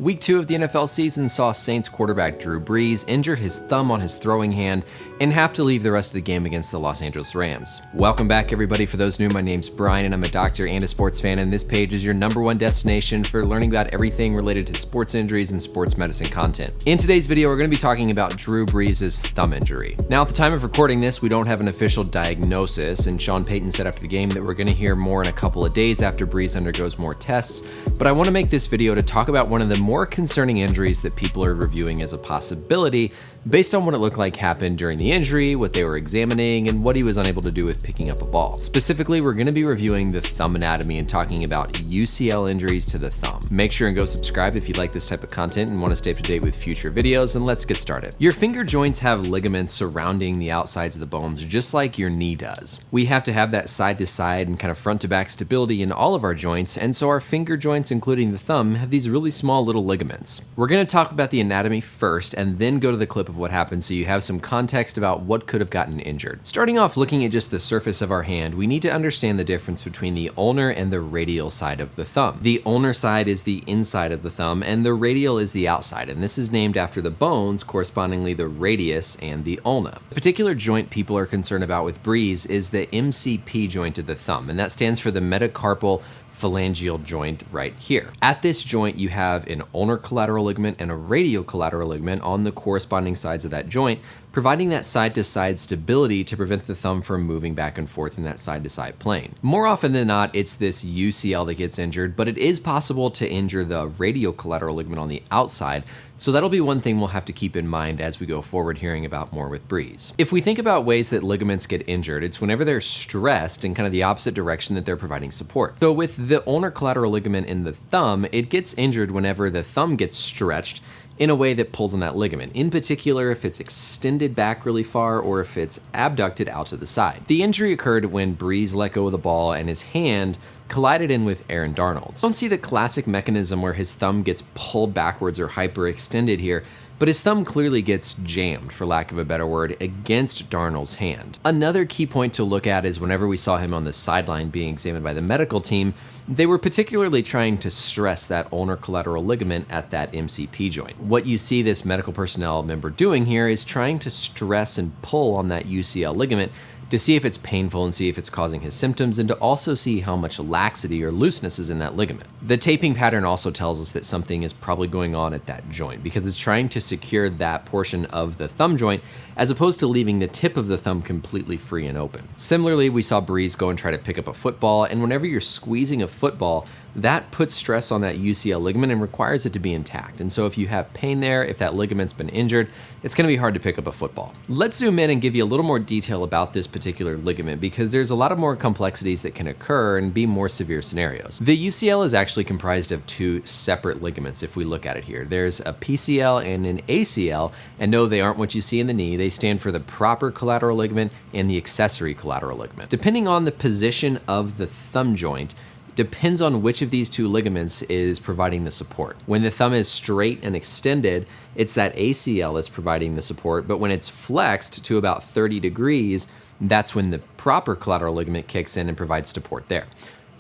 Week 2 of the NFL season saw Saints quarterback Drew Brees injure his thumb on his throwing hand and have to leave the rest of the game against the Los Angeles Rams. Welcome back, everybody. For those new, my name's Brian and I'm a doctor and a sports fan, and this page is your #1 destination for learning about everything related to sports injuries and sports medicine content. In today's video, we're going to be talking about Drew Brees' thumb injury. Now, at the time of recording this, we don't have an official diagnosis, and Sean Payton said after the game that we're going to hear more in a couple of days after Brees undergoes more tests, but I want to make this video to talk about one of the more concerning injuries that people are reviewing as a possibility based on what it looked like happened during the injury, what they were examining, and what he was unable to do with picking up a ball. Specifically, we're going to be reviewing the thumb anatomy and talking about UCL injuries to the thumb. Make sure and go subscribe if you like this type of content and want to stay up to date with future videos, and let's get started. Your finger joints have ligaments surrounding the outsides of the bones, just like your knee does. We have to have that side to side and kind of front to back stability in all of our joints, and so our finger joints, including the thumb, have these really small little ligaments. We're going to talk about the anatomy first and then go to the clip of what happened so you have some context about what could have gotten injured. Starting off looking at just the surface of our hand, we need to understand the difference between the ulnar and the radial side of the thumb. The ulnar side is the inside of the thumb and the radial is the outside, and this is named after the bones, correspondingly the radius and the ulna. The particular joint people are concerned about with Brees is the MCP joint of the thumb, and that stands for the metacarpal phalangeal joint right here. At this joint, you have an ulnar collateral ligament and a radial collateral ligament on the corresponding sides of that joint, providing that side-to-side stability to prevent the thumb from moving back and forth in that side-to-side plane. More often than not, it's this UCL that gets injured, but it is possible to injure the radial collateral ligament on the outside, so that'll be one thing we'll have to keep in mind as we go forward hearing about more with Brees. If we think about ways that ligaments get injured, it's whenever they're stressed in kind of the opposite direction that they're providing support. So with the ulnar collateral ligament in the thumb, it gets injured whenever the thumb gets stretched in a way that pulls on that ligament, in particular if it's extended back really far or if it's abducted out to the side. The injury occurred when Brees let go of the ball and his hand collided in with Aaron Darnold's. Don't see the classic mechanism where his thumb gets pulled backwards or hyperextended here, but his thumb clearly gets jammed, for lack of a better word, against Darnold's hand. Another key point to look at is whenever we saw him on the sideline being examined by the medical team, they were particularly trying to stress that ulnar collateral ligament at that MCP joint. What you see this medical personnel member doing here is trying to stress and pull on that UCL ligament to see if it's painful and see if it's causing his symptoms, and to also see how much laxity or looseness is in that ligament. The taping pattern also tells us that something is probably going on at that joint because it's trying to secure that portion of the thumb joint as opposed to leaving the tip of the thumb completely free and open. Similarly, we saw Brees go and try to pick up a football, and whenever you're squeezing a football, that puts stress on that UCL ligament and requires it to be intact. And so if you have pain there, if that ligament's been injured, it's going to be hard to pick up a football. Let's zoom in and give you a little more detail about this particular ligament because there's a lot of more complexities that can occur and be more severe scenarios. The UCL is actually comprised of two separate ligaments if we look at it here. There's a PCL and an ACL, and no, they aren't what you see in the knee. They stand for the proper collateral ligament and the accessory collateral ligament. Depending on the position of the thumb joint, depends on which of these two ligaments is providing the support. When the thumb is straight and extended, it's that ACL that's providing the support, but when it's flexed to about 30 degrees, that's when the proper collateral ligament kicks in and provides support there.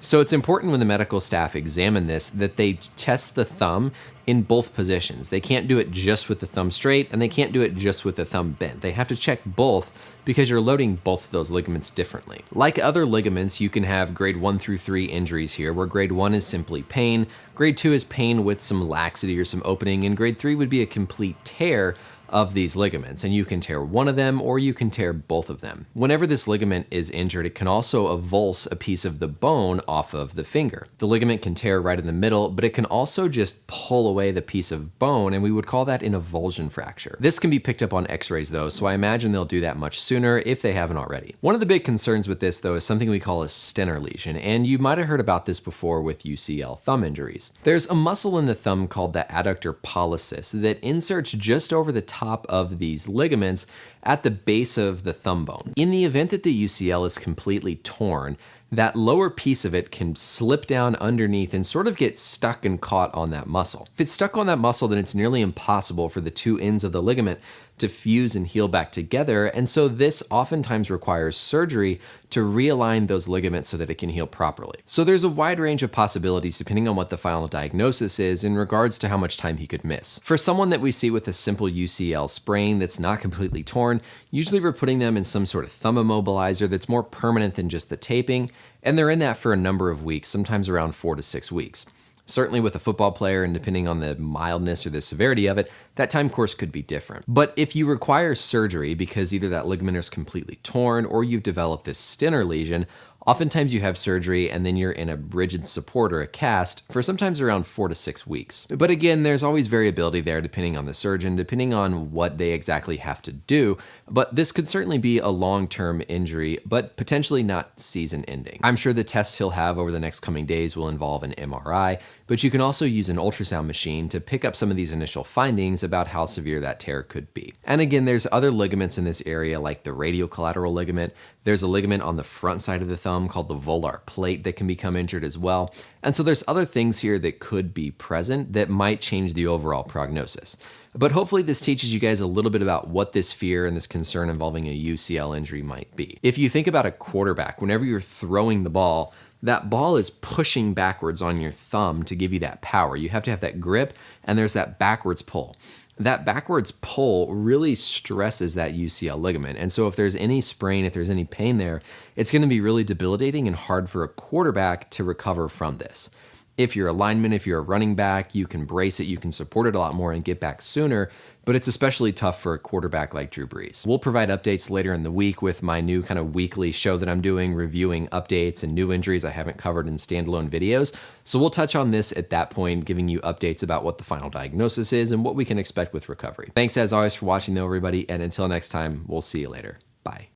So it's important when the medical staff examine this that they test the thumb in both positions. They can't do it just with the thumb straight and they can't do it just with the thumb bent. They have to check both because you're loading both of those ligaments differently. Like other ligaments, you can have grade 1 through 3 injuries here, where grade 1 is simply pain, grade 2 is pain with some laxity or some opening, and grade 3 would be a complete tear of these ligaments, and you can tear one of them or you can tear both of them. Whenever this ligament is injured, it can also avulse a piece of the bone off of the finger. The ligament can tear right in the middle, but it can also just pull away the piece of bone, and we would call that an avulsion fracture. This can be picked up on x-rays though, so I imagine they'll do that much sooner if they haven't already. One of the big concerns with this though is something we call a Stenner lesion, and you might have heard about this before with UCL thumb injuries. There's a muscle in the thumb called the adductor pollicis that inserts just over the top of these ligaments at the base of the thumb bone. In the event that the UCL is completely torn, that lower piece of it can slip down underneath and sort of get stuck and caught on that muscle. If it's stuck on that muscle, then it's nearly impossible for the two ends of the ligament to fuse and heal back together, and so this oftentimes requires surgery to realign those ligaments so that it can heal properly. So there's a wide range of possibilities depending on what the final diagnosis is in regards to how much time he could miss. For someone that we see with a simple UCL sprain that's not completely torn, usually we're putting them in some sort of thumb immobilizer that's more permanent than just the taping, and they're in that for a number of weeks, sometimes around 4 to 6 weeks. Certainly with a football player, and depending on the mildness or the severity of it, that time course could be different. But if you require surgery because either that ligament is completely torn or you've developed this Stenner lesion, oftentimes you have surgery and then you're in a rigid support or a cast for sometimes around 4 to 6 weeks. But again, there's always variability there depending on the surgeon, depending on what they exactly have to do. But this could certainly be a long-term injury, but potentially not season ending. I'm sure the tests he'll have over the next coming days will involve an MRI, but you can also use an ultrasound machine to pick up some of these initial findings about how severe that tear could be. And again, there's other ligaments in this area like the radial collateral ligament. There's a ligament on the front side of the thumb called the volar plate that can become injured as well. And so there's other things here that could be present that might change the overall prognosis. But hopefully this teaches you guys a little bit about what this fear and this concern involving a UCL injury might be. If you think about a quarterback, whenever you're throwing the ball, that ball is pushing backwards on your thumb to give you that power. You have to have that grip, and there's that backwards pull. That backwards pull really stresses that UCL ligament. And so if there's any sprain, if there's any pain there, it's going to be really debilitating and hard for a quarterback to recover from this. If you're a lineman, if you're a running back, you can brace it, you can support it a lot more and get back sooner, but it's especially tough for a quarterback like Drew Brees. We'll provide updates later in the week with my new kind of weekly show that I'm doing, reviewing updates and new injuries I haven't covered in standalone videos. So we'll touch on this at that point, giving you updates about what the final diagnosis is and what we can expect with recovery. Thanks as always for watching though, everybody, and until next time, we'll see you later. Bye.